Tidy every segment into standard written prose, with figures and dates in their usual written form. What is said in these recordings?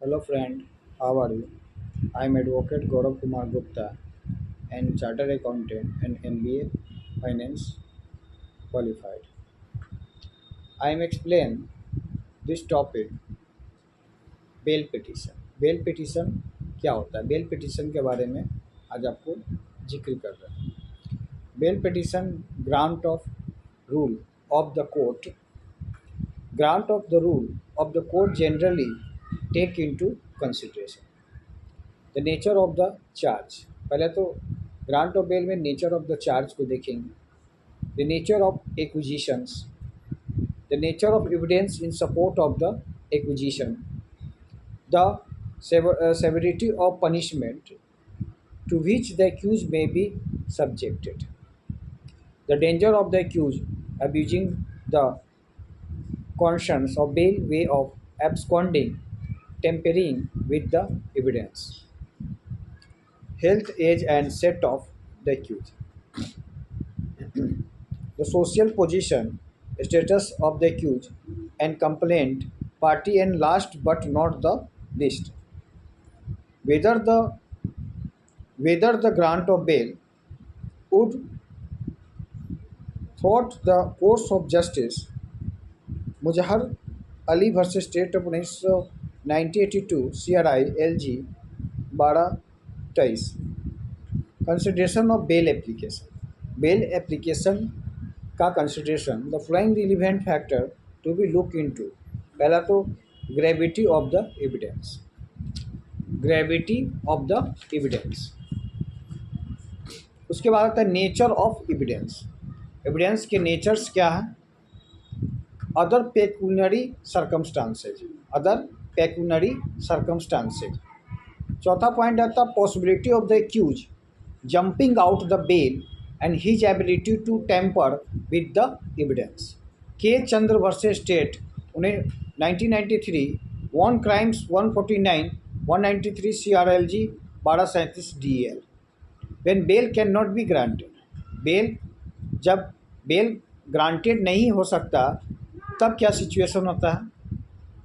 Hello friend, how are you? I am Advocate Gaurav Kumar Gupta and Chartered Accountant and MBA Finance qualified. I am explain this topic bail petition. Bail petition क्या होता है? Bell petition के बारे में आज आपको जिक्र कर रहे हैं। Bail petition grant of rule of the court grant of the rule of the court generally take into consideration the nature of the charge. पहले तो ग्रांट ऑफ बेल में नेचर ऑफ द चार्ज को देखेंगे। The nature of acquisitions, the nature of evidence in support of the acquisition, the severity of punishment to which the accused may be subjected, the danger of the accused abusing the conscience of bail way of absconding, tampering with the evidence, health, age, and set of the accused, the social position, status of the accused and complaint party, and last but not the least, whether the whether the grant of bail would thwart the course of justice. Muzahar Ali versus state of 1982 CRI LG 12-23। Consideration of bail application. Bail application का consideration the following relevant factor to be look into. पहला तो gravity of the evidence, gravity of the evidence. उसके बाद आता है nature of evidence. Evidence के natures क्या है? Other pecuniary circumstances, other pecuniary circumstances. चौथा पॉइंट आता है possibility of the accuse jumping out the bail and his ability to temper with the evidence. K Chandra versus state उन्हें 1993 one crimes 149 193 CRLG 1237 DEL। When bail can not be granted, bail जब bail granted नहीं हो सकता तब क्या situation होता है?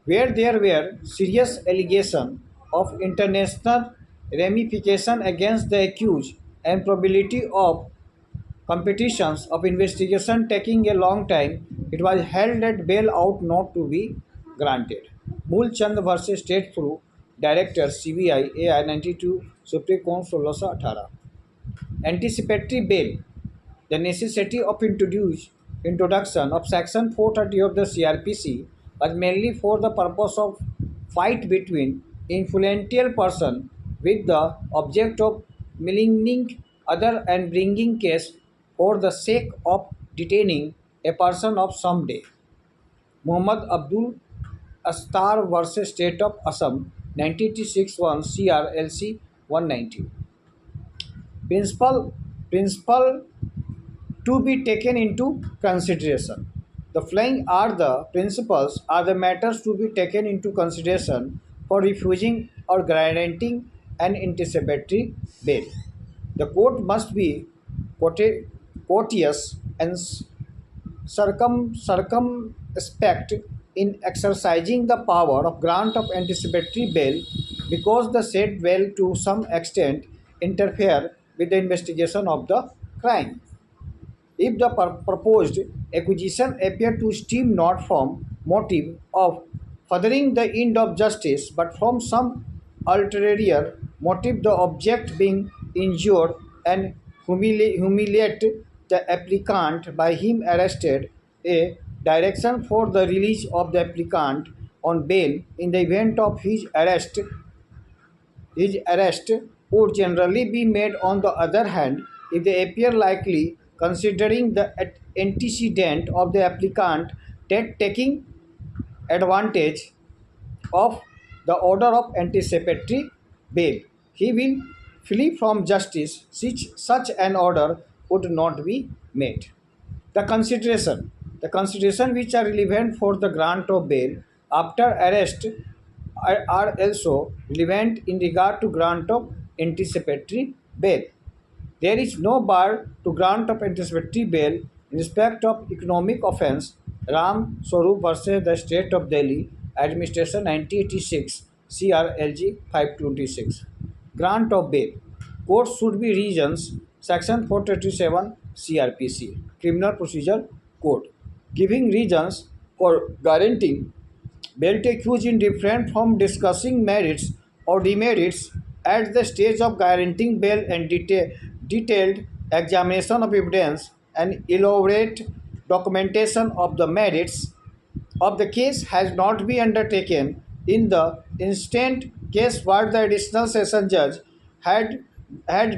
Where there were serious allegation of international ramification against the accuse and probability of competitions of investigation taking a long time, it was held that bail out not to be granted. Moolchand versus state through director CBI AI 92 supreme court 1618। Anticipatory bail, the necessity of introduction of section 430 of the CRPC was mainly for the purpose of fight between influential person with the object of maligning other and bringing case for the sake of detaining a person of some day। Muhammad Abdul Astar versus State of Assam 1986 1 CRLC 190। Principle to be taken into consideration। The following are the principles are the matters to be taken into consideration for refusing or granting an anticipatory bail। The court must be courteous and circumspect in exercising the power of grant of anticipatory bail, because the said bail to some extent interfere with the investigation of the crime. If the proposed acquisition appear to stem not from motive of furthering the end of justice, but from some ulterior motive, the object being injured and humiliate the applicant by him arrested, a direction for the release of the applicant on bail in the event of his arrest would generally be made. On the other hand, if they appear likely, considering the antecedent of the applicant taking advantage of the order of anticipatory bail, he will flee from justice. Such an order would not be made. The consideration which are relevant for the grant of bail after arrest are also relevant in regard to grant of anticipatory bail. There is no bar to grant of anticipatory bail in respect of economic offence. Ram Swarup versus the State of Delhi Administration 1986 CRLG 526. Grant of bail. Courts should be regions. Section 437 CRPC. Criminal Procedure Code. Giving reasons for guaranteeing bail to accused in different from discussing merits or demerits at the stage of guaranteeing bail and detailed examination of evidence and elaborate documentation of the merits of the case has not been undertaken in the instant case what the additional session judge had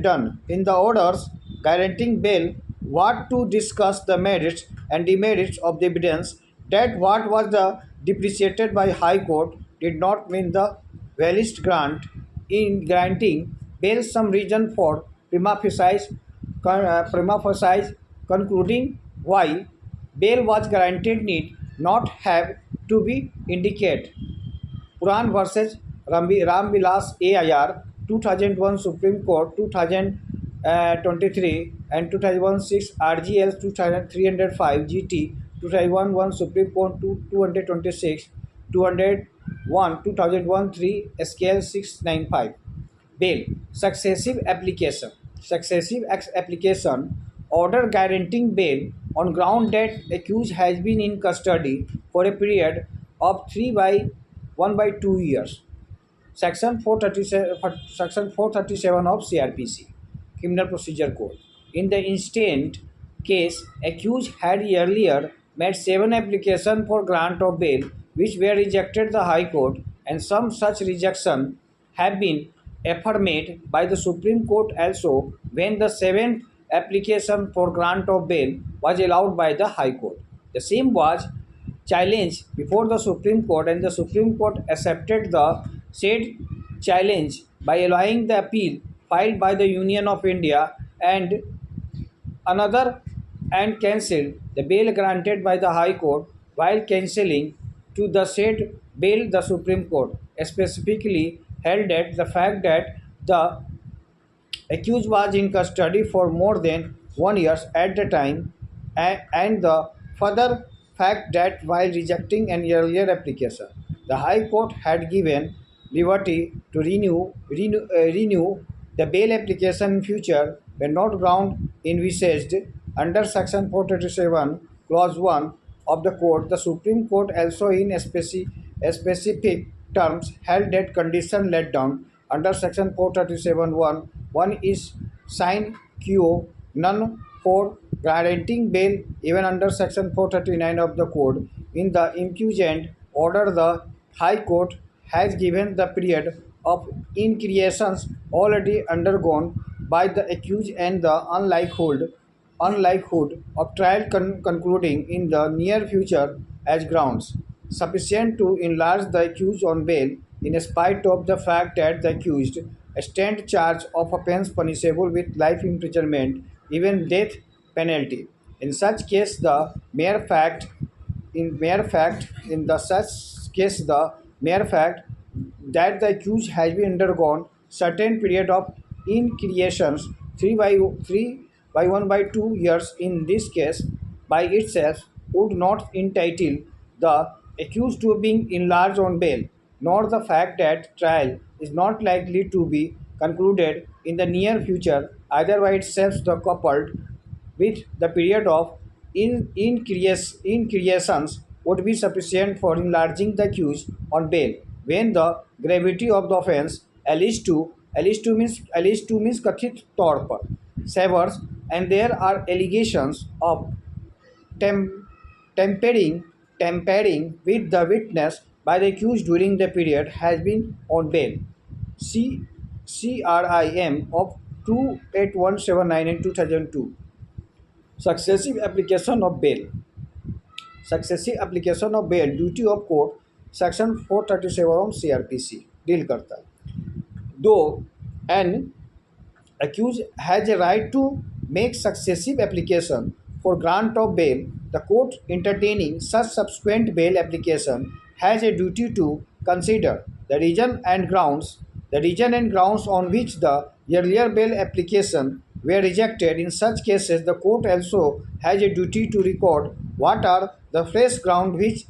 done in the orders guaranteeing bail what to discuss the merits and demerits of the evidence that what was the depreciated by high court did not mean the valid grant in granting bail some reason for prima facie concluding why bail was granted need not have to be indicated. Puran versus Ramvilas AIR 2001 Supreme Court 2023 and 2006 RGL 2305 GT 2001 Supreme Court 226 201 2001 3 SKL 695. Bail. Successive application. Order guaranteeing bail on ground that accused has been in custody for a period of 3 by 1 by 2 years. Section 437 of CRPC, Criminal Procedure Code. In the instant case, accused had earlier made 7 applications for grant of bail which were rejected the High Court, and some such rejection have been affirmed by the Supreme Court also when the 7th application for grant of bail was allowed by the High Court. The same was challenge before the Supreme Court, and the Supreme Court accepted the said challenge by allowing the appeal filed by the Union of India and another and cancelled the bail granted by the High Court while cancelling to the said bail. The Supreme Court specifically held that the fact that the accused was in custody for more than 1 year at the time, and the further fact that while rejecting an earlier application, the High Court had given liberty to renew the bail application in future when not ground envisaged under Section 437 Clause 1 of the Code. The Supreme Court also in specific terms held that condition laid down under Section 437(1) is sine qua non for guaranteeing bail even under Section 439 of the Code. In the impugnated order, the High Court has given the period of increations already undergone by the accused and the unlikelihood of trial concluding in the near future as grounds sufficient to enlarge the accused on bail in spite of the fact that the accused stand charge of offence punishable with life imprisonment, even death penalty. In such case, the mere fact in the such case the mere fact that the accused has been undergone certain period of increations 3 by 1 by 2 years in this case by itself would not entitle the accused to being enlarged on bail, nor the fact that trial is not likely to be concluded in the near future either by itself the coupled with the period of increations would be sufficient for enlarging the accused on bail when the gravity of the offence alleged to means कथित तौर पर severs and there are allegations of tampering with the witness by the accused during the period has been on bail. CRIM of 28179 in 2002. Successive application of bail. Successive application of bail duty of court section 437 of CRPC deal करता है. Though an accused has a right to make successive application for grant of bail, the court entertaining such subsequent bail application has a duty to consider the reason and grounds on which the earlier bail application were rejected. In such cases, the court also has a duty to record what are the fresh grounds which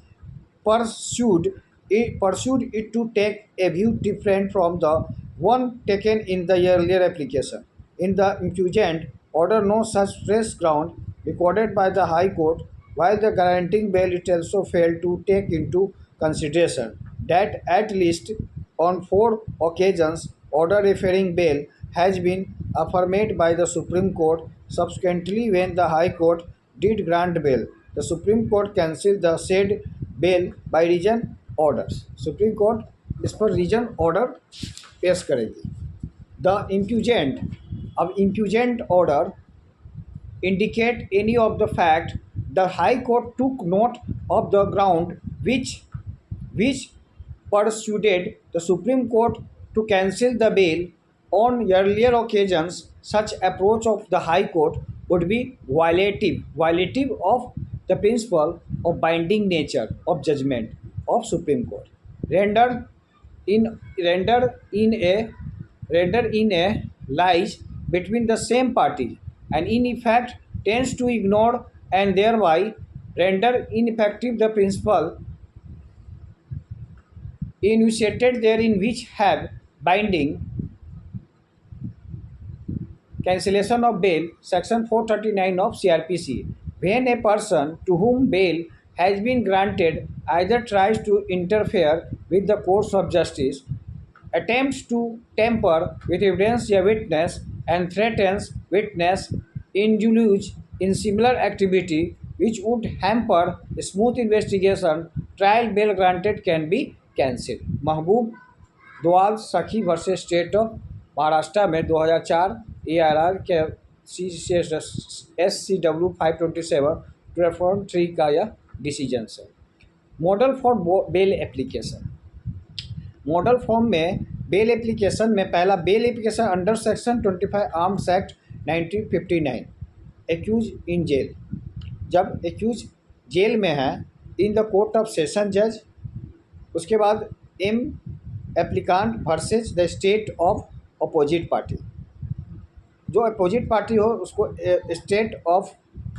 pursued it pursued it to take a view different from the one taken in the earlier application. In the impugned order, no such fresh ground recorded by the High Court, while the granting bail it also failed to take into consideration that at least on 4 occasions order referring bail has been affirmed by the Supreme Court. Subsequently, when the High Court did grant bail, the Supreme Court cancelled the said bail by region orders. Supreme Court इस पर reason order पेश करेगी. The impugned order indicate any of the fact the High Court took note of the ground which persuaded the Supreme Court to cancel the bail. On earlier occasions, such approach of the High Court would be violative of the principle of binding nature of judgment of Supreme Court, rendered in a lies between the same party, and in effect tends to ignore and thereby render ineffective the principle enunciated therein, which have binding cancellation of bail, section 439 of CRPC. When a person to whom bail has been granted either tries to interfere with the course of justice, attempts to tamper with evidence a witness, and threatens witness, indulge in similar activity which would hamper smooth investigation, trial bail granted can be cancelled. महबूब दोआल सखी versus state of Maharashtra में 2004 ARR के SCW 527/3 का यह decision है. Model for bail application. Model form में bail application में पहला bail application under section 25 arms act 1959. Accuse in jail. जब एक्यूज जेल में है in the court of session जज. उसके बाद applicant versus the state of opposite party. जो अपोजिट पार्टी हो उसको state of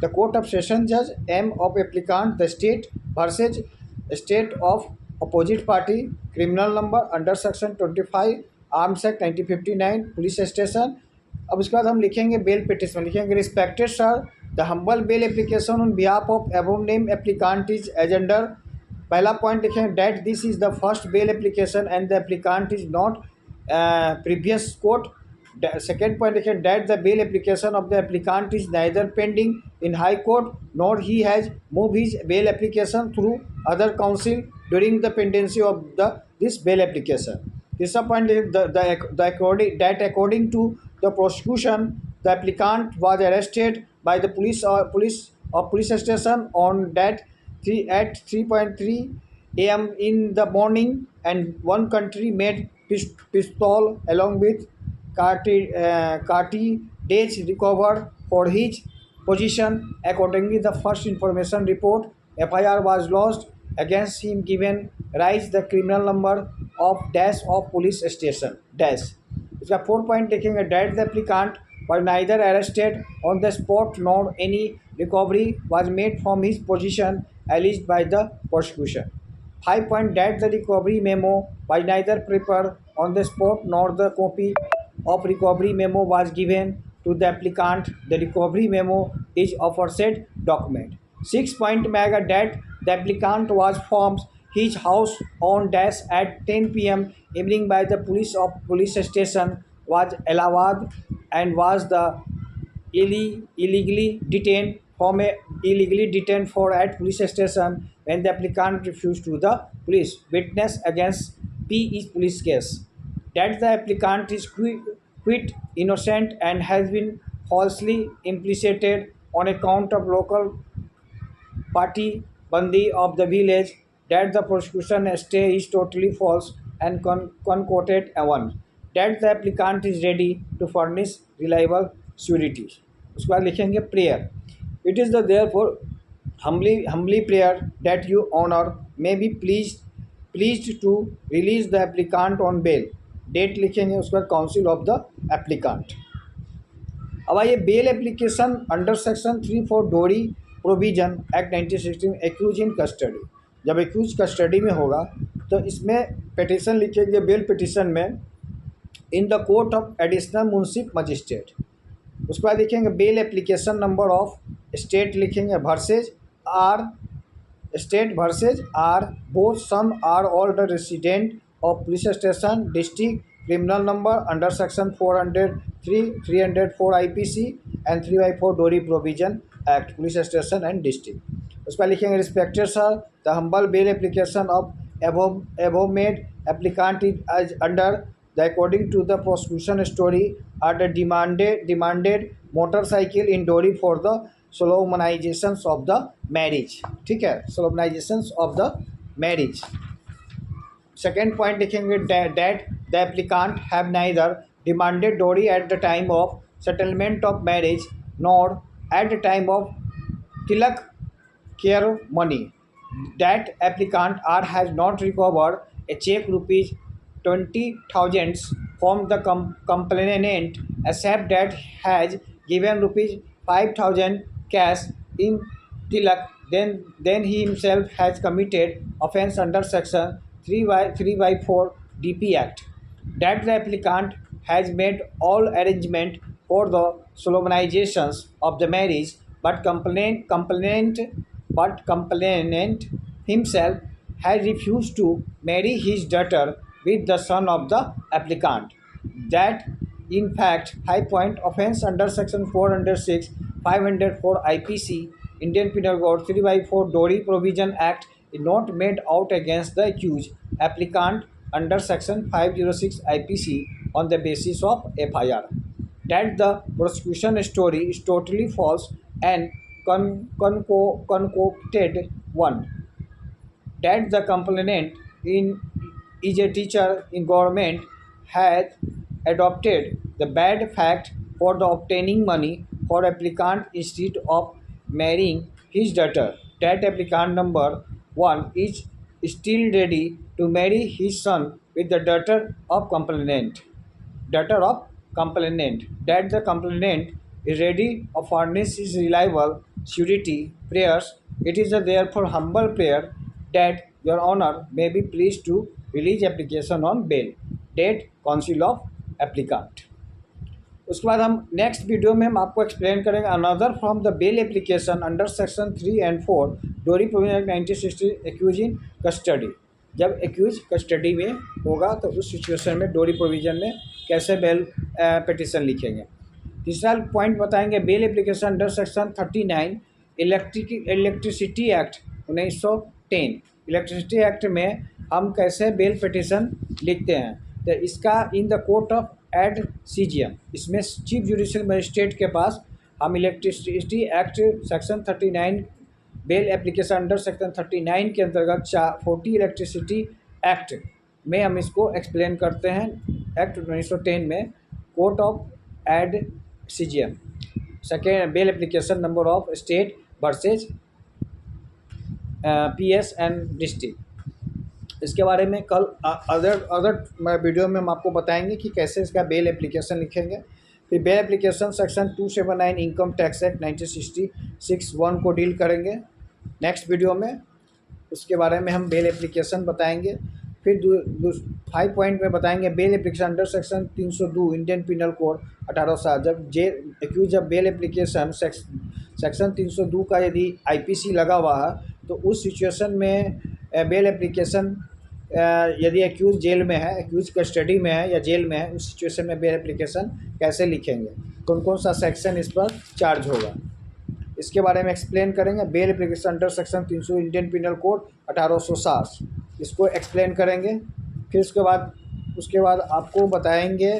the court of session जज. M of applicant the state versus state of opposite party. Criminal number under section 25 arms act 1959 police station. अब उसके बाद हम लिखेंगे bail petition. लिखेंगे respected sir, the humble bail application on behalf of above name applicant is as under. पहला point लिखेंगे that this is the first bail application and the applicant is not previous court. Second point लिखेंगे that the bail application of the applicant is neither pending in high court nor he has move his bail application through other council during the pendency of this bail application. तीसरा point that according to the prosecution the applicant was arrested by the police station on that 3:03 AM in the morning, and one country made pistol along with cartridge recovered for his possession. Accordingly, the first information report FIR was lodged against him, given rise the criminal number of dash of police station dash. इसका 4 point लिखेंगे that the applicant was neither arrested on the spot nor any recovery was made from his position alleged by the prosecution. 5 point that the recovery memo was neither prepared on the spot nor the copy of recovery memo was given to the applicant. The recovery memo is aforesaid document. 6 point में आएगा that the applicant was from his house on dash at 10 PM evening by the police station was Allahabad and was the illegally detained for at police station when the applicant refused to the police. Witness against P is police case. That the applicant is quite innocent and has been falsely implicated on account of local party bandi of the village. That the prosecution stay is totally false and concocted one. That the applicant is ready to furnish reliable surety. उसके बाद लिखेंगे prayer. It is the therefore humbly prayer that you honor may be pleased to release the applicant on bail. Date लिखेंगे उसके बाद council of the applicant. अब आइए bell application under section 3 dowry provision act 1916 accuse in custody. जब accuse custody में होगा तो इसमें पिटीशन लिखेंगे बेल पिटीशन में in the court of additional municipal magistrate. उसके बाद लिखेंगे bail application number of state लिखेंगे versus R state versus R both some are all the resident of police station district criminal number under section 403 304 IPC and 3/4 dowry provision act police station and district. उस पर लिखेंगे respected sir the humble bail application of above made applicant is under the according to the prosecution story are the demanded motorcycle in dowry for the solemnizations of the marriage। ठीक है, solemnizations of the marriage। Second point लिखेंगे that the applicant have neither demanded dowry at the time of settlement of marriage nor at the time of tilak care money, that applicant or has not recovered a check rupees 20,000 from the complainant except that has given rupees 5,000 cash in tilak, then he himself has committed offence under section 3/4 DP Act, that the applicant has made all arrangement for the solemnizations of the marriage but complainant himself has refused to marry his daughter with the son of the applicant, that in fact 5 point offence under section 406 504 IPC Indian Penal Code 3/4 Dowry Provision Act is not made out against the accused applicant under section 506 IPC on the basis of FIR, that the prosecution story is totally false and concocted one, that the complainant is a teacher in government has adopted the bad fact for the obtaining money for applicant instead of marrying his daughter, that applicant number 1 is still ready to marry his son with the daughter of complainant, that the complainant is ready to furnish his reliable surety prayers. It is therefore humble prayer that your honor may be pleased to release application on bail, date counsel of applicant। उसके बाद हम next video में हम आपको explain करेंगे another from the bail application under section 3 and 4 dowry provision act 1960 accuse in custody. जब accuse custody में होगा तो उस सिचुएशन में डोरी प्रोविजन में कैसे बेल पिटीशन लिखेंगे। तीसरा पॉइंट बताएंगे bail application under section 39 electricity act 1910। Electricity act में हम कैसे बेल पिटीशन लिखते हैं, तो इसका in the court of ad CGM, इसमें चीफ जुडिशियल मजिस्ट्रेट के पास हम electricity act section 39 bail application under section 39 के अंतर्गत 40 इलेक्ट्रिसिटी एक्ट में हम इसको एक्सप्लेन करते हैं। एक्ट 1910 में court of ad CGM second bail application number of state versus PS and district. इसके बारे में कल अदर वीडियो में हम आपको बताएंगे कि कैसे इसका बेल एप्लीकेशन लिखेंगे। फिर bail application section 279 income tax act 1966 1 को डील करेंगे नेक्स्ट वीडियो में। उसके बारे में हम बेल एप्लीकेशन बताएंगे। फिर 5 पॉइंट में बताएंगे bail application under section 302 Indian penal code 1860। जब बेल एप्लीकेशन सेक्शन 302 का यदि IPC लगा हुआ है तो उस सिचुएशन में बेल एप्लीकेशन यदि एक्यूज जेल में है, एक्यूज कस्टडी में है या जेल में है, उस सिचुएशन में बेल एप्लीकेशन कैसे लिखेंगे, कौन कौन सा सेक्शन इस पर चार्ज होगा, इसके बारे में एक्सप्लेन करेंगे। Bail application under section 300 Indian penal code 1860 इसको एक्सप्लेन करेंगे। फिर उसके बाद आपको बताएंगे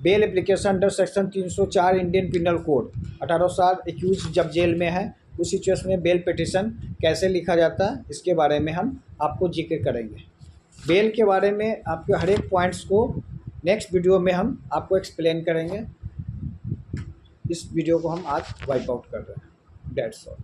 bail application under section 304 Indian penal code 1860 accuse जब जेल में है उस सिचुएशन में बेल पिटीशन कैसे लिखा जाता है, इसके बारे में हम आपको जिक्र करेंगे। बेल के बारे में आपके हर एक पॉइंट्स को नेक्स्ट वीडियो में हम आपको एक्सप्लेन करेंगे। इस वीडियो को हम आज वाइप आउट कर रहे हैं। That's all.